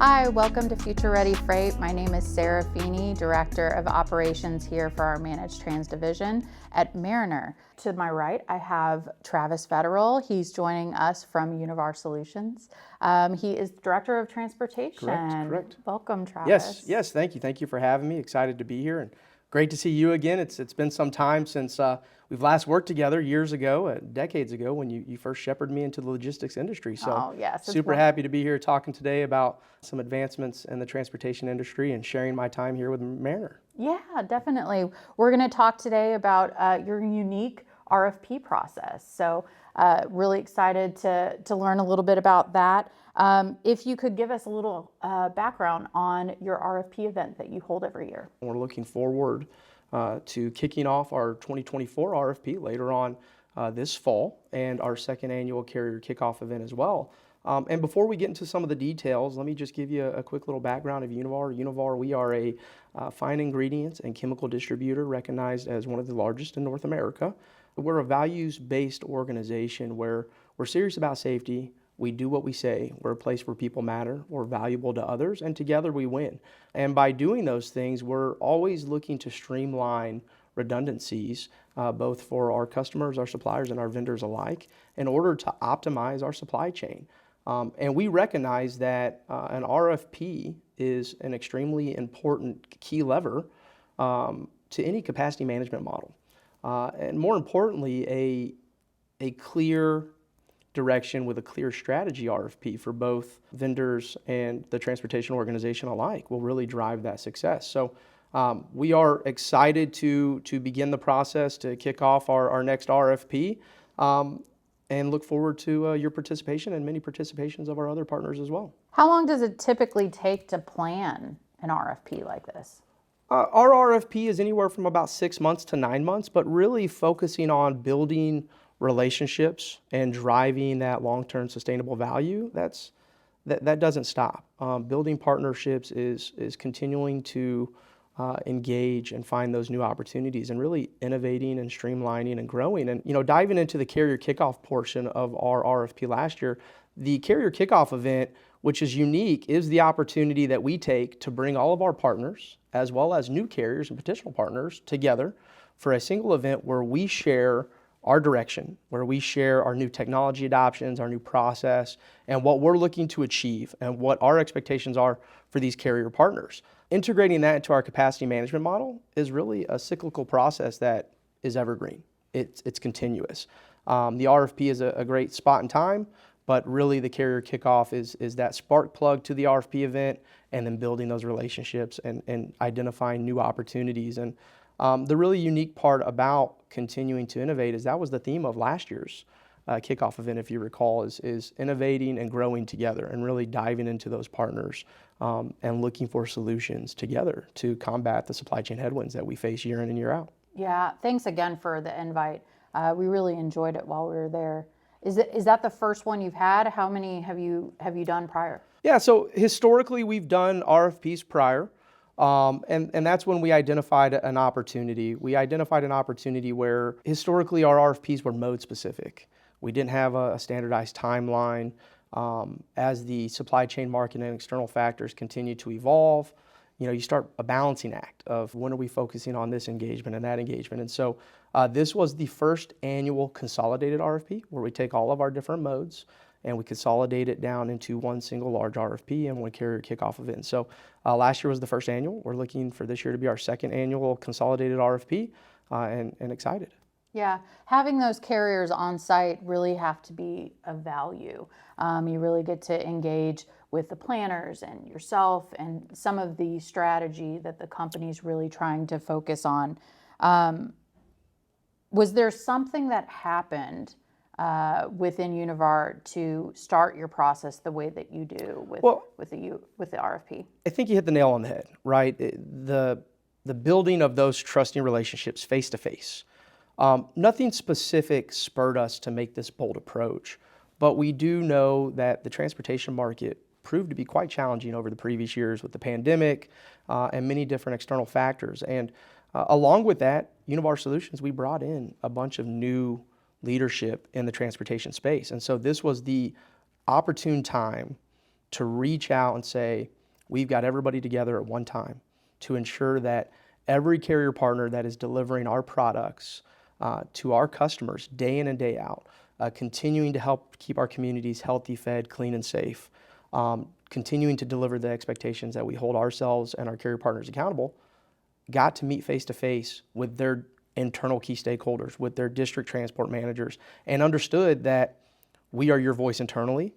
Hi, welcome to Future Ready Freight. My name is Sarah Feeney, Director of Operations here for our Managed Trans Division at Mariner. To my right, I have Travis Vedral. He's joining us from Univar Solutions. He is Director of Transportation. Correct. Welcome, Travis. Yes, thank you. Thank you for having me. Excited to be here and great to see you again. It's been some time since we've last worked together years ago, decades ago, when you first shepherded me into the logistics industry. So yes, super happy to be here talking today about some advancements in the transportation industry and sharing my time here with Mariner. Yeah, definitely. We're going to talk today about your unique RFP process. So really excited to learn a little bit about that. If you could give us a little background on your RFP event that you hold every year. We're looking forward to kicking off our 2024 RFP later on this fall and our second annual carrier kickoff event as well. And before we get into some of the details, let me just give you a quick little background of Univar. Univar, we are a fine ingredients and chemical distributor recognized as one of the largest in North America. We're a values-based organization where we're serious about safety. We do what we say. We're a place where people matter. We're valuable to others, and together we win. And by doing those things, we're always looking to streamline redundancies, both for our customers, our suppliers, and our vendors alike, in order to optimize our supply chain. And we recognize that an RFP is an extremely important key lever to any capacity management model. And more importantly, a clear direction with a clear strategy RFP for both vendors and the transportation organization alike will really drive that success. So we are excited to begin the process to kick off our next RFP and look forward to your participation and many participations of our other partners as well. How long does it typically take to plan an RFP like this? Our RFP is anywhere from about 6 months to 9 months, but really focusing on building relationships and driving that long-term sustainable value. That doesn't stop. Building partnerships is continuing to engage and find those new opportunities and really innovating and streamlining and growing. And diving into the carrier kickoff portion of our RFP last year, the carrier kickoff event, which is unique, is the opportunity that we take to bring all of our partners, as well as new carriers and potential partners, together for a single event where we share our direction, where we share our new technology adoptions, our new process, and what we're looking to achieve and what our expectations are for these carrier partners. Integrating that into our capacity management model is really a cyclical process that is evergreen. It's continuous. The RFP is a great spot in time, but really the carrier kickoff is that spark plug to the RFP event, and then building those relationships and identifying new opportunities. And the really unique part about continuing to innovate is that was the theme of last year's kickoff event, if you recall, is innovating and growing together and really diving into those partners and looking for solutions together to combat the supply chain headwinds that we face year in and year out. Yeah, thanks again for the invite. We really enjoyed it while we were there. Is that the first one you've had? How many have you done prior? Yeah, so historically we've done RFPs prior. And that's when we identified an opportunity. We identified an opportunity where historically our RFPs were mode specific. We didn't have a standardized timeline. As the supply chain market and external factors continue to evolve, you start a balancing act of when are we focusing on this engagement and that engagement. And so this was the first annual consolidated RFP where we take all of our different modes and we consolidate it down into one single large RFP and one carrier kickoff event. So last year was the first annual. We're looking for this year to be our second annual consolidated RFP and excited. Yeah, having those carriers on site really have to be of value. You really get to engage with the planners and yourself and some of the strategy that the company's really trying to focus on. Was there something that happened within Univar to start your process the way that you do with the RFP? I think you hit the nail on the head, right? The building of those trusting relationships face to face. Nothing specific spurred us to make this bold approach, but we do know that the transportation market proved to be quite challenging over the previous years with the pandemic and many different external factors. And along with that, Univar Solutions, we brought in a bunch of new leadership in the transportation space. And so this was the opportune time to reach out and say, we've got everybody together at one time to ensure that every carrier partner that is delivering our products to our customers day in and day out, continuing to help keep our communities healthy, fed, clean, and safe, continuing to deliver the expectations that we hold ourselves and our carrier partners accountable, got to meet face to face with their internal key stakeholders, with their district transport managers, and understood that we are your voice internally.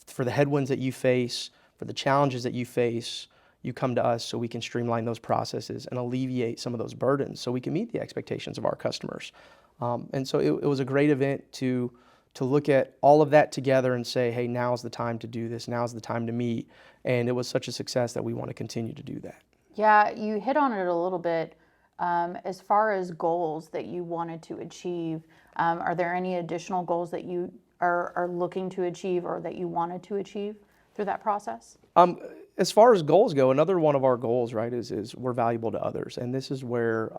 For the headwinds that you face, for the challenges that you face, you come to us so we can streamline those processes and alleviate some of those burdens so we can meet the expectations of our customers. And so it was a great event to look at all of that together and say, hey, now's the time to do this, now's the time to meet. And it was such a success that we want to continue to do that. Yeah, you hit on it a little bit. As far as goals that you wanted to achieve, are there any additional goals that you are looking to achieve or that you wanted to achieve through that process? As far as goals go, another one of our goals, right, is we're valuable to others. And this is where,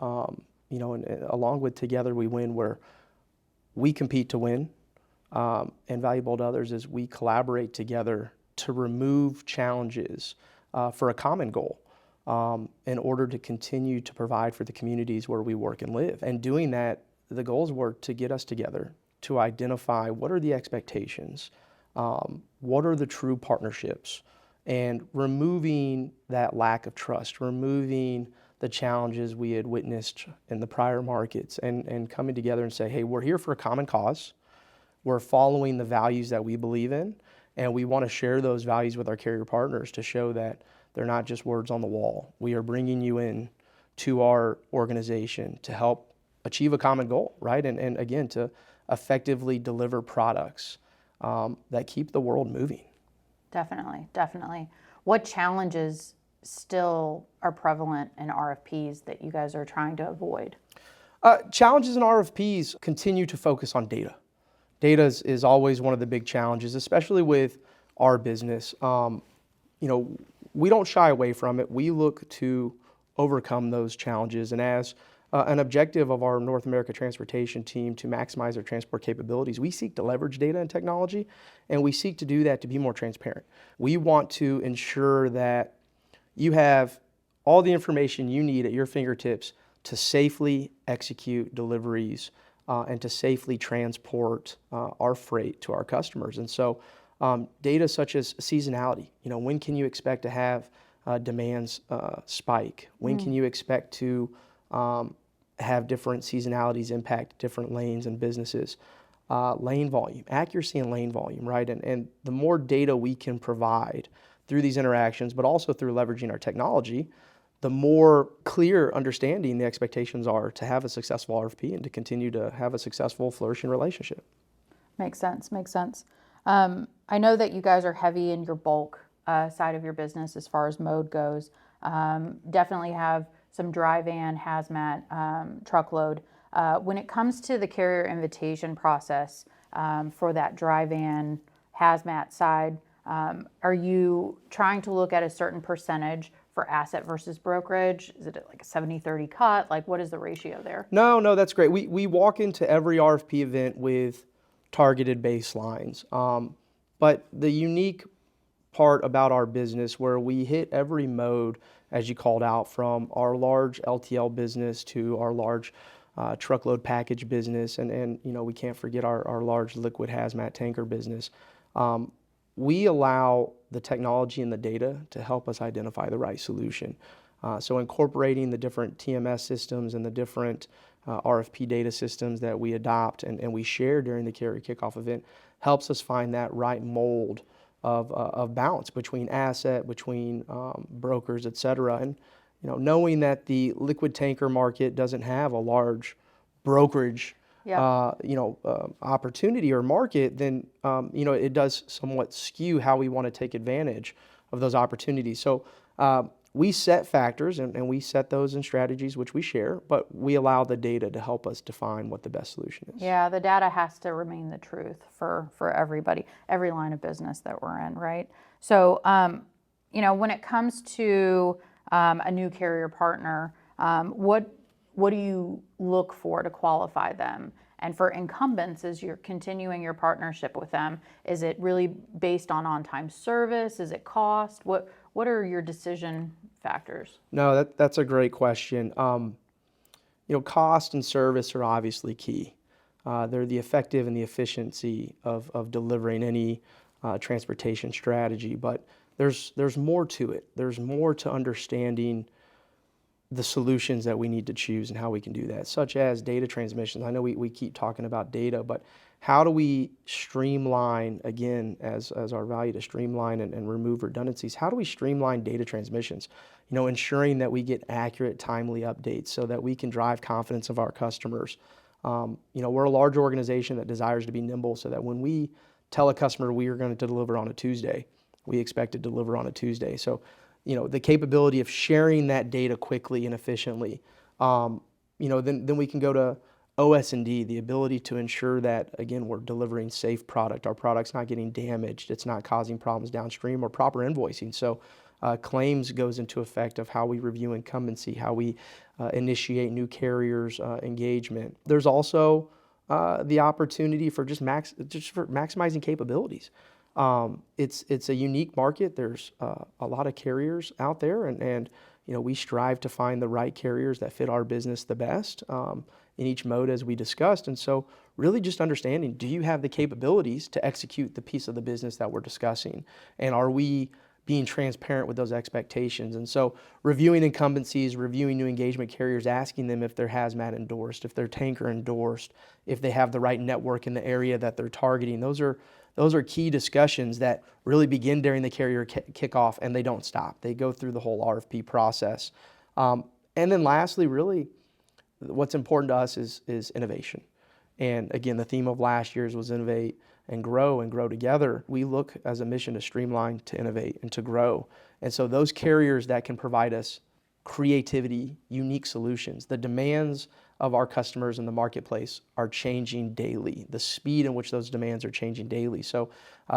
and along with Together We Win, where we compete to win, and valuable to others is we collaborate together to remove challenges for a common goal. In order to continue to provide for the communities where we work and live. And doing that, the goals were to get us together, to identify what are the expectations, what are the true partnerships, and removing that lack of trust, removing the challenges we had witnessed in the prior markets, and coming together and say, hey, we're here for a common cause, we're following the values that we believe in, and we want to share those values with our carrier partners to show that they're not just words on the wall. We are bringing you in to our organization to help achieve a common goal, right? And again, to effectively deliver products that keep the world moving. Definitely, definitely. What challenges still are prevalent in RFPs that you guys are trying to avoid? Challenges in RFPs continue to focus on data. Data is always one of the big challenges, especially with our business. We don't shy away from it. We look to overcome those challenges. And as an objective of our North America transportation team to maximize our transport capabilities, we seek to leverage data and technology, and we seek to do that to be more transparent. We want to ensure that you have all the information you need at your fingertips to safely execute deliveries and to safely transport our freight to our customers. And so data such as seasonality, when can you expect to have demands spike? When can you expect to have different seasonalities impact different lanes and businesses? Lane volume, accuracy in lane volume, right? And the more data we can provide through these interactions, but also through leveraging our technology, the more clear understanding the expectations are to have a successful RFP and to continue to have a successful, flourishing relationship. Makes sense, makes sense. I know that you guys are heavy in your bulk side of your business as far as mode goes. Definitely have some dry van, hazmat, truckload. When it comes to the carrier invitation process for that dry van, hazmat side, are you trying to look at a certain percentage for asset versus brokerage? Is it like a 70-30 cut? Like, what is the ratio there? No, that's great. We walk into every RFP event with targeted baselines. But the unique part about our business where we hit every mode, as you called out, from our large LTL business to our large truckload package business, and we can't forget our large liquid hazmat tanker business. We allow the technology and the data to help us identify the right solution. So incorporating the different TMS systems and the different RFP data systems that we adopt and we share during the carrier kickoff event helps us find that right mold of balance between asset, between brokers, et cetera. And knowing that the liquid tanker market doesn't have a large brokerage opportunity or market, then it does somewhat skew how we want to take advantage of those opportunities. So we set factors and we set those in strategies which we share, but we allow the data to help us define what the best solution is. Yeah, the data has to remain the truth for everybody, every line of business that we're in, right? So, when it comes to a new carrier partner, what do you look for to qualify them? And for incumbents, as you're continuing your partnership with them, is it really based on-time service? Is it cost? What are your decision factors? No, that's a great question. Cost and service are obviously key. They're the effective and the efficiency of delivering any transportation strategy, but there's more to it. There's more to understanding the solutions that we need to choose and how we can do that, such as data transmissions. I know we keep talking about data, but how do we streamline, again, as our value to streamline and remove redundancies, how do we streamline data transmissions? Ensuring that we get accurate, timely updates so that we can drive confidence of our customers. We're a large organization that desires to be nimble so that when we tell a customer we are going to deliver on a Tuesday, we expect to deliver on a Tuesday. So, the capability of sharing that data quickly and efficiently. Then we can go to OS&D, the ability to ensure that, again, we're delivering safe product. Our product's not getting damaged. It's not causing problems downstream, or proper invoicing. So claims goes into effect of how we review incumbency, how we initiate new carriers' engagement. There's also the opportunity for just for maximizing capabilities. It's a unique market. There's a lot of carriers out there, and we strive to find the right carriers that fit our business the best in each mode, as we discussed. And so really just understanding, do you have the capabilities to execute the piece of the business that we're discussing? And are we being transparent with those expectations? And so reviewing incumbencies, reviewing new engagement carriers, asking them if they're hazmat endorsed, if they're tanker endorsed, if they have the right network in the area that they're targeting. Those are key discussions that really begin during the carrier kickoff, and they don't stop. They go through the whole RFP process. And then lastly, really, what's important to us is innovation. And again, the theme of last year's was innovate and grow together. We look as a mission to streamline, to innovate, and to grow. And so those carriers that can provide us creativity, unique solutions, the demands of our customers in the marketplace are changing daily. The speed in which those demands are changing daily. So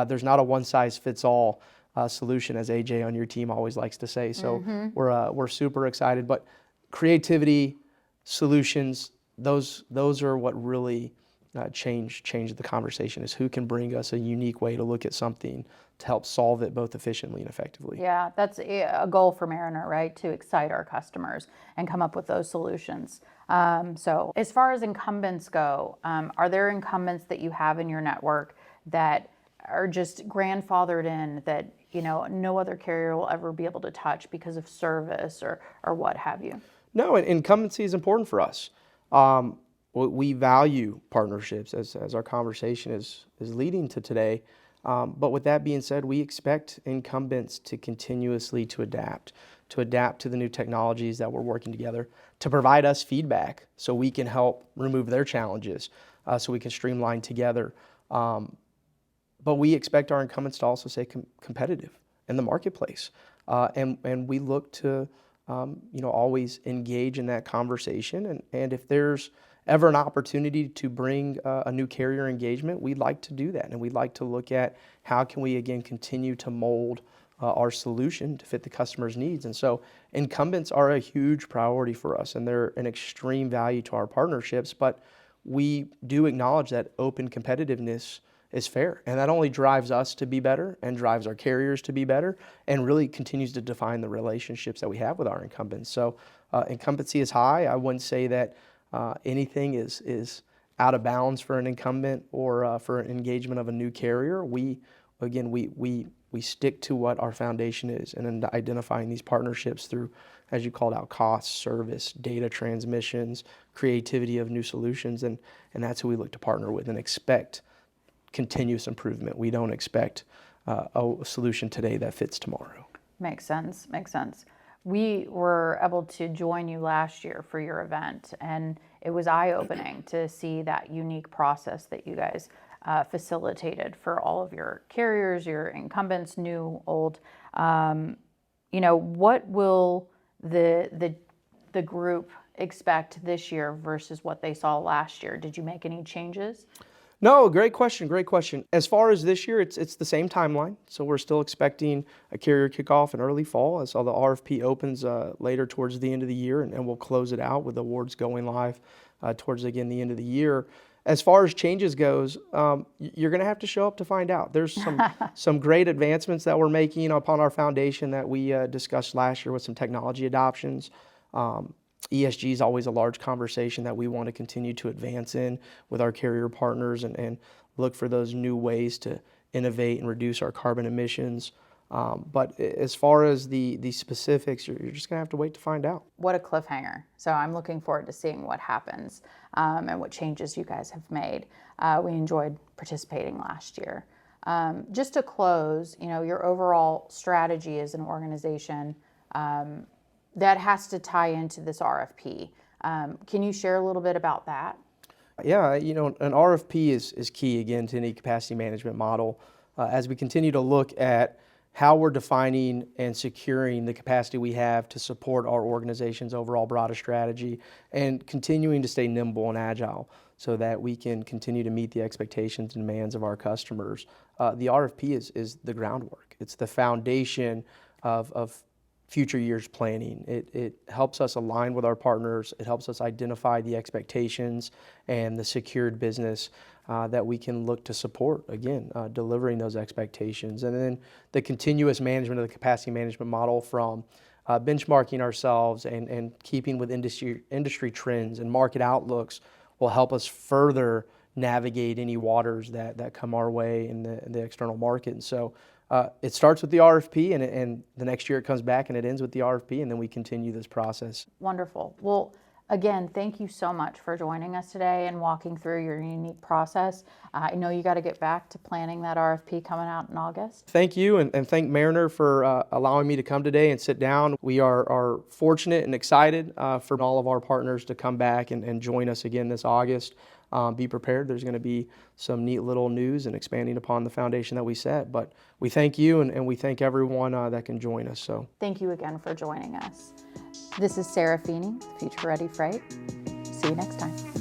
there's not a one-size-fits-all solution, as AJ on your team always likes to say. So we're super excited. But creativity, solutions, those are what really change the conversation, is who can bring us a unique way to look at something to help solve it both efficiently and effectively. Yeah, that's a goal for Mariner, right? To excite our customers and come up with those solutions. So as far as incumbents go, are there incumbents that you have in your network that are just grandfathered in that, no other carrier will ever be able to touch because of service or what have you? No, incumbency is important for us. We value partnerships, as our conversation is leading to today. But with that being said, we expect incumbents to continuously to adapt to the new technologies that we're working together, to provide us feedback so we can help remove their challenges, so we can streamline together. But we expect our incumbents to also stay competitive in the marketplace. And we look to always engage in that conversation. And if there's ever an opportunity to bring a new carrier engagement, we'd like to do that. And we'd like to look at how can we, again, continue to mold our solution to fit the customer's needs. And so incumbents are a huge priority for us, and they're an extreme value to our partnerships. But we do acknowledge that open competitiveness is fair. And that only drives us to be better and drives our carriers to be better, and really continues to define the relationships that we have with our incumbents. So incumbency is high. I wouldn't say that anything is out of bounds for an incumbent or for an engagement of a new carrier. We stick to what our foundation is, and in identifying these partnerships through, as you called out, cost, service, data transmissions, creativity of new solutions, and that's who we look to partner with and expect continuous improvement. We don't expect a solution today that fits tomorrow. Makes sense. We were able to join you last year for your event, and it was eye-opening to see that unique process that you guys facilitated for all of your carriers, your incumbents, new, old. What will the group expect this year versus what they saw last year? Did you make any changes? No, great question. As far as this year, it's the same timeline. So we're still expecting a carrier kickoff in early fall. I saw the RFP opens later towards the end of the year, and we'll close it out with awards going live towards, again, the end of the year. as far as changes goes, you're going to have to show up to find out. There's some great advancements that we're making upon our foundation that we discussed last year with some technology adoptions. ESG is always a large conversation that we want to continue to advance in with our carrier partners and look for those new ways to innovate and reduce our carbon emissions. But as far as the specifics, you're just going to have to wait to find out. What a cliffhanger. So I'm looking forward to seeing what happens and what changes you guys have made. We enjoyed participating last year. Just to close, your overall strategy as an organization that has to tie into this RFP. Can you share a little bit about that? Yeah, an RFP is key, again, to any capacity management model. As we continue to look at how we're defining and securing the capacity we have to support our organization's overall broader strategy and continuing to stay nimble and agile so that we can continue to meet the expectations and demands of our customers. The RFP is the groundwork. It's the foundation of future years planning. It helps us align with our partners. It helps us identify the expectations and the secured business that we can look to support, again, delivering those expectations. And then the continuous management of the capacity management model from benchmarking ourselves and keeping with industry trends and market outlooks will help us further navigate any waters that come our way in the external market. And so it starts with the RFP and the next year it comes back and it ends with the RFP, and then we continue this process. Wonderful. Well, again, thank you so much for joining us today and walking through your unique process. I know you got to get back to planning that RFP coming out in August. Thank you, and thank Mariner for allowing me to come today and sit down. We are fortunate and excited for all of our partners to come back and join us again this August. Be prepared. There's going to be some neat little news and expanding upon the foundation that we set. But we thank you and we thank everyone that can join us. So thank you again for joining us. This is Sarah Feeney, Future Ready Freight. See you next time.